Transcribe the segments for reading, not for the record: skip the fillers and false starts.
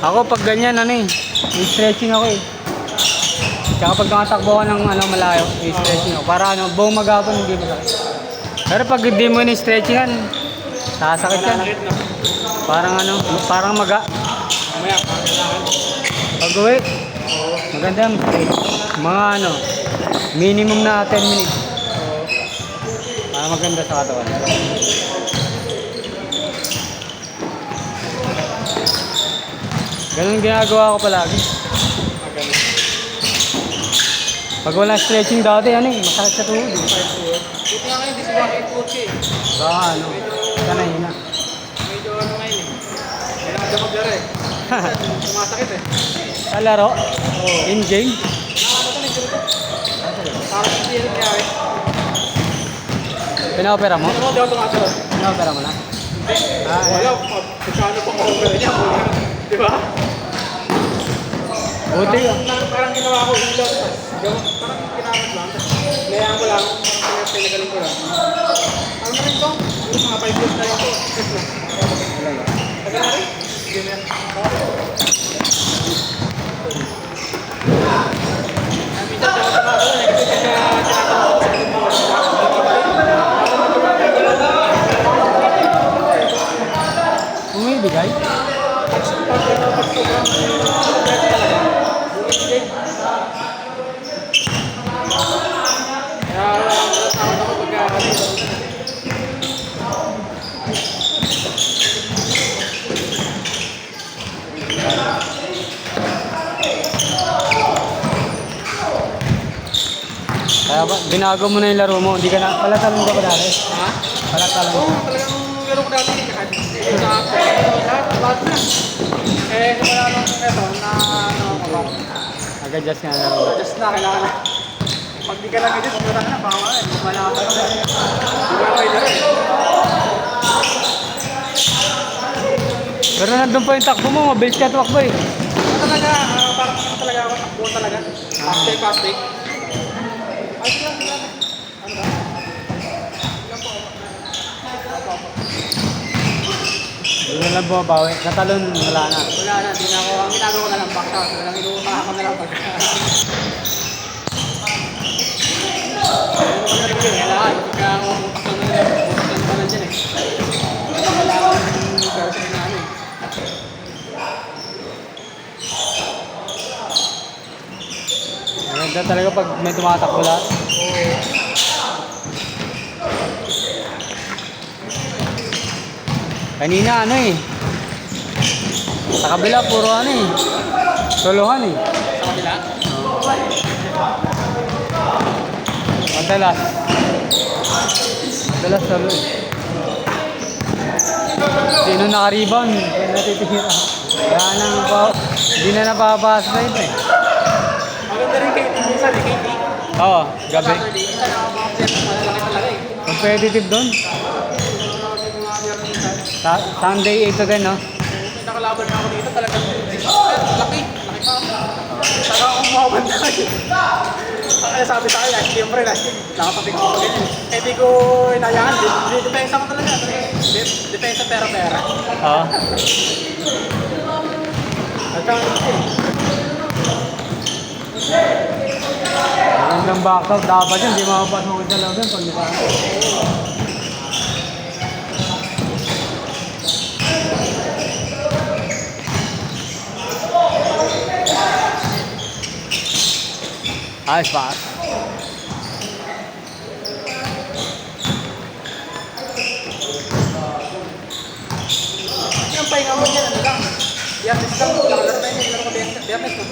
Ako pag ganyan ano eh, may stretching ako eh. Tsaka pag nakatakbo ka ng ano, malayo, may stretching ako. Para ano, buong maghapon hindi masakit. Pero pag hindi mo ni-stretchingan, sasakit yan. Parang ano, parang maga. Mamaya, kailangan. Pag uwi, maganda yung mga ano, minimum na 10 minutes. Para maganda sa katawan. Ganun ginagawa ko palagi. Pag wala stretching dati, ano eh, masakit sa tuhod. Buti nga ngayon, di sila kayo eh. Baka ano, sanay na. Medyo ano ngayon eh. Kailangan daw maglaro eh. Sumasakit eh. Sa laro? In-game? Parang hindi rin kaya eh. Pina-opera mo? Ano mo, di ako tumatalo. Pina-opera mo na? Wala, pagkano pa ko niya. Di ba? Buti. Parang ginawa ko ilaw. Parang ginamit lang. Layaan ko lang. Parang pinagaling ko lang. Ano na rin to? Yung mga 5 years na rin to. Tagal na rin? Hindi na yan. Minsan siya ako ako. Kasi tinatanong ko sa Bumibigay? Kaya ba, binago mo na yung laro mo, hindi ka na, palatalon ka ba dati? Ha? Palatalon Oo, ka. talagang laro ko dati. Lahat na. Eh, wala lang ito na ano ko ba? Nag-adjust nga na laro. Just na, kailangan na. Pag di ka lang edit, wala ka na, baka eh. Malaka ka na. Di ba kayo laro eh? Pero nandun pa yung takbo mo, mabilis ka tumakbo eh. Ano talaga, parang ano talaga ako, takbo talaga. Fast take. Ay, sila. Ano ba? Hindi na lang bumabawi. Natalon, wala na. Wala na, di na ako, ang ginagawa ko na lang back out. Walang inuupahan ko na lang pag... Kailangan, pagka umupak lang na lang, umupak lang na dyan eh. Kailangan person na ano eh. Maganda talaga pag may tumatakbo lahat. Kanina ano eh. Sa kabila, puro ano eh. Solohan eh. Sa kabila? Madalas. Madalas solo eh. Sino naka-rebound? Kaya natitira. Kaya nang pa, hindi na napapasa na ito eh. Maganda rin kay minsan eh, kay Nick. Oo, gabi. Saturday, minsan nakapag-set, malalaki talaga eh. Competitive doon. Sunday 8 to 10, no? May nakalaban na ako dito talagang laki pa ako. Saka akong mawawanda kayo. Kaya sabi sa akin, siyempre, nakapapig ko pa ganyan. Eh di ko inayaan, depensa ko talaga. Depensa pera-pera. Oo. At saka Magandang back out. Dapat yun, hindi makapasukin sa loob yun pag di ba? Ayos pa. yung pahinga mo dyan, ano lang. Biyernes lang, lakalas na yun. Laro ko biyernes no?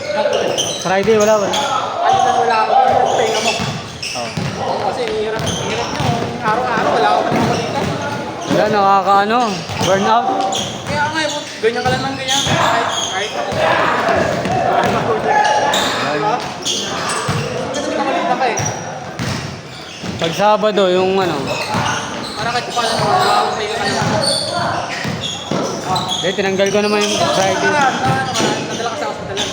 Friday, wala ba? Ano lang wala ako, yung pahinga mo. Oo. Kasi hirap nyo, araw-araw wala ako naman balita. Wala, nakakaano. Burnout. Kaya nga, ganyan ka lang ng ganyan. Kahit ako. Diba? Kasi nakabalita ka eh. Pag Sabado, yung ano. Para kahit paano naman, nakakapagpahinga ka naman. Eh, tinanggal ko naman yung Friday. Nadala ka sa hospitalan.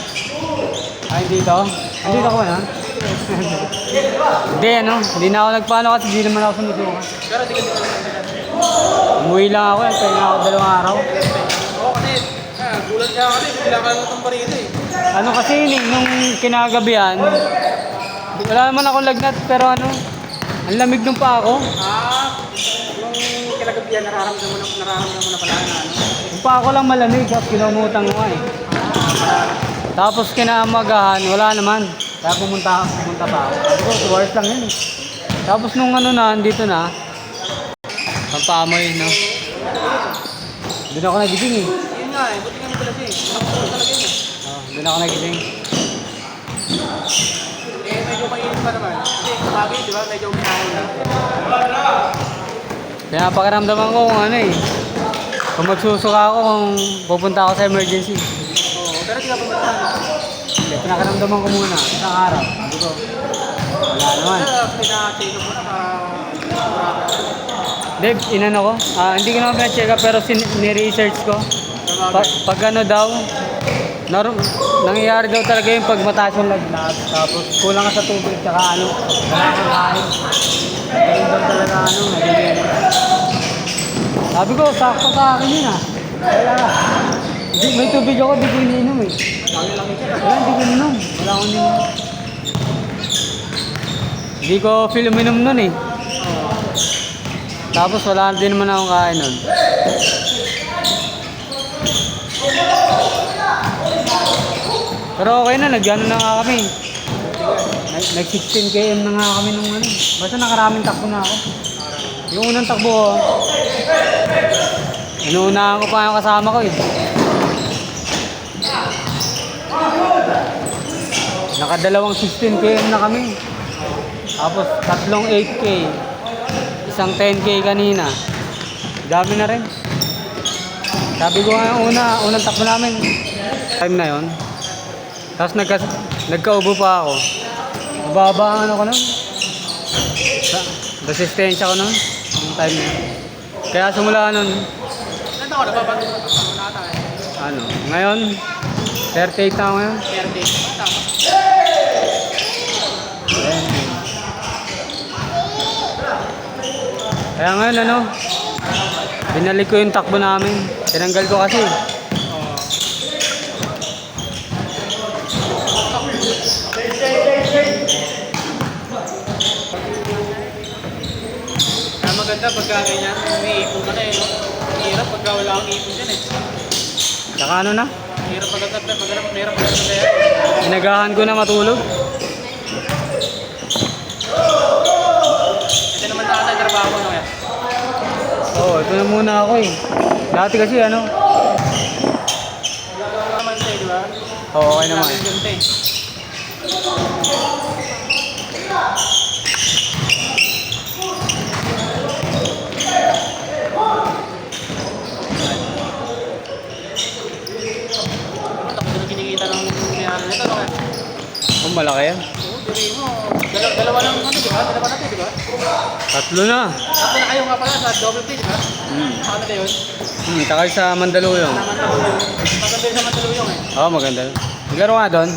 Ay, dito? Andito ako na. Hindi, ano. Hindi na ako nagpaano kasi hindi naman ako sumusuka. Pero di ka Umuwi lang ako, nagpahinga ako 2 araw. Oo, kasi gulat Kaya kasi, bigla ka lang itong parito eh. Ano kasi yun eh, nung kinagabihan, wala naman akong lagnat, pero ano, ang lamig nung pa ako. Yung kinagabihan, nararamdaman mo na pala na ano. Yung pa ako lang malamig, at kinumutang ko eh. Tapos kinamagahan, wala naman. Kaya pumunta pa ako. Sabi ko, 2 hours lang yun eh. Tapos nung ano na, andito na, pampamoy, no? Doon ako nagising eh. Yun nga eh, buti nga nila siya eh. Nakapagod talaga yun eh. Doon ako nagising. Eh, medyo mainit pa naman. Kasi bagay, di ba? Medyo uminahon na. Kaya pakiramdaman ko kung ano eh. Kung magsusuka ako, kung pupunta ako sa emergency. Oo, pero di ka pumunta. Kaya pinakiramdaman ko muna, isang araw. Sabi ko, wala naman. Pero pina-check up mo sa Dave, inano ko? Hindi ko naman pina-check up pero ni-research ko. Pag ano daw, nangyayari daw talaga yung pag mataas yung lagnat. Tapos kulang ka sa tubig, tsaka ano, wala kang kain. Ganun daw talaga ano, nagiging. Sabi ko, sakto sa akin yun ah. Kaya, may tubig ako, di ko iniinom eh. Wala, hindi ko ininom. Wala akong ininom. Hindi ko feel uminom nun eh. Tapos wala din naman akong kain nun. Pero okay na, nag-ano na nga kami. Nag 16 km na nga kami nung ano. Basta nakaraming takbo na ako. Yung unang takbo ko, inuunahan ko pa yung kasama ko eh. Nakadalawang 16 km na kami. Tapos tatlong 8K. Isang 10K kanina. Dami na rin. Sabi ko nga unang takbo namin. Time na yon. Tapos nagkaubo pa ako. Mababa ang ano ko nun. Resistensya ko nun. Yung time na yun. Kaya simula nun. Nandito ko, napapagod na tayo. Ano, ngayon, 38 na ako ngayon. 30. Tama. Kaya ngayon ano, binalik ko yung takbo namin. Tinanggal ko kasi. Kaya maganda pagka ganyan, may ipon ka na eh. No? Hirap pagka wala akong ipon dyan eh. Saka ano na, Hirap pagka mahirap pagka kaya. inagahan ko na matulog. Ito naman na ata trabaho ko na kaya. Oo, ito na muna ako eh. Dati kasi ano, Naman tayo, di ba? oo, okay naman. Namin ganito eh. Tapos na kinikita ng mayari nito, no? Oh, malaki yan. Oo, diri mo. Dalawa lang ano, di ba? Dalawa natin, di ba? Tatlo na. Tatlo na kayo nga pala sa double pay, di ba? Saan na yun? Takay sa Mandaluyong. Naman Mandaluyong. Maganda yun sa Mandaluyong eh. Oo, maganda. Maglaro nga doon.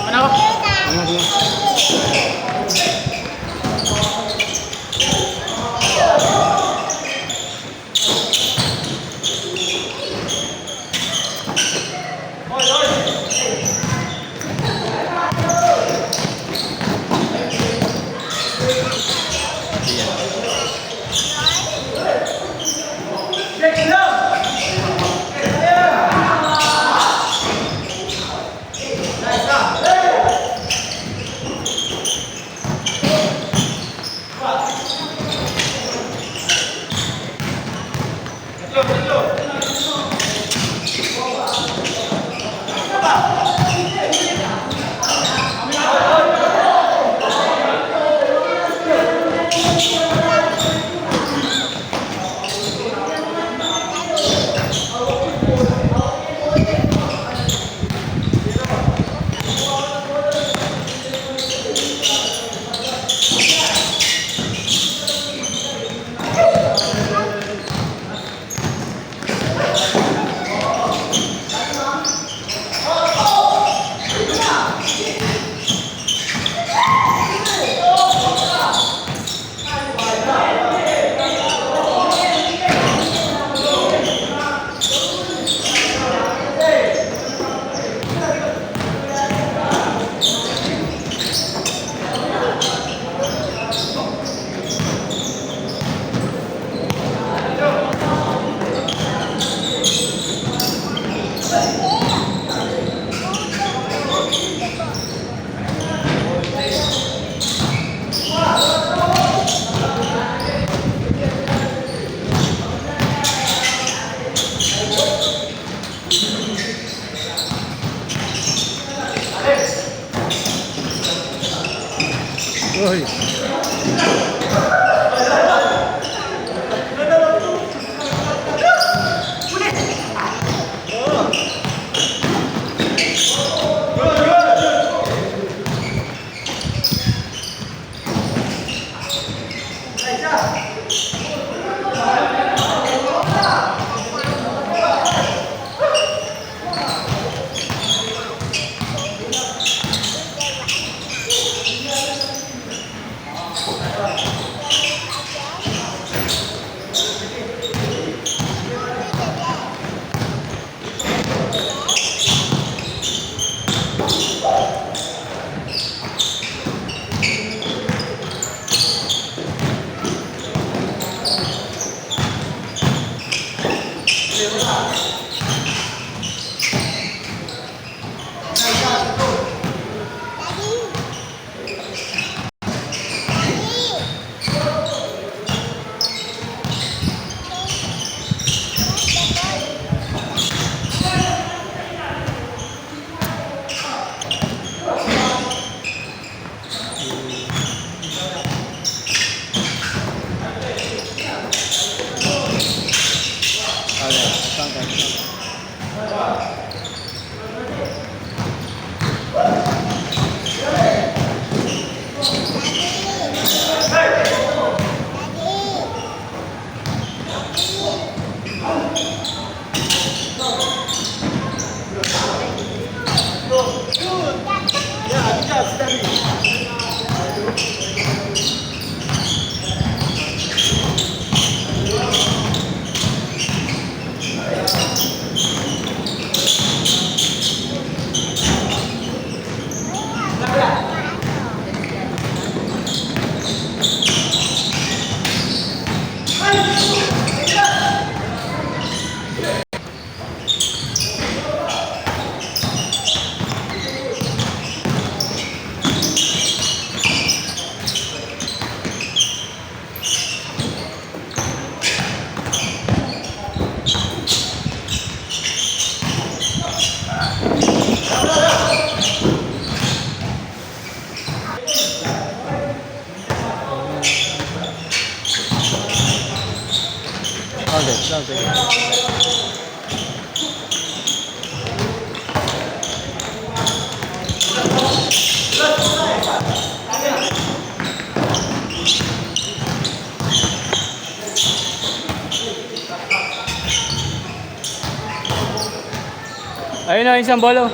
Ano ako? Okay, sige. Ayun na, isang bolo.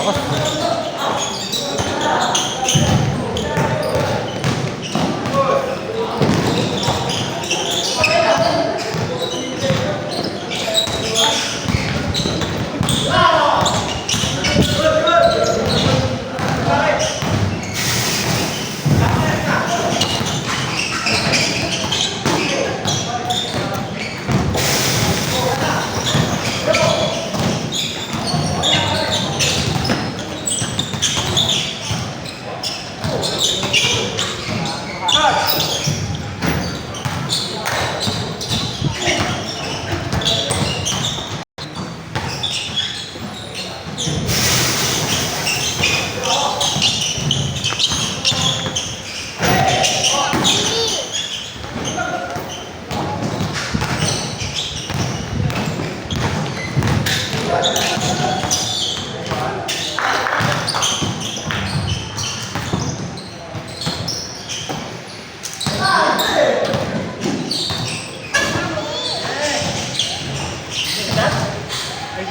Bakas.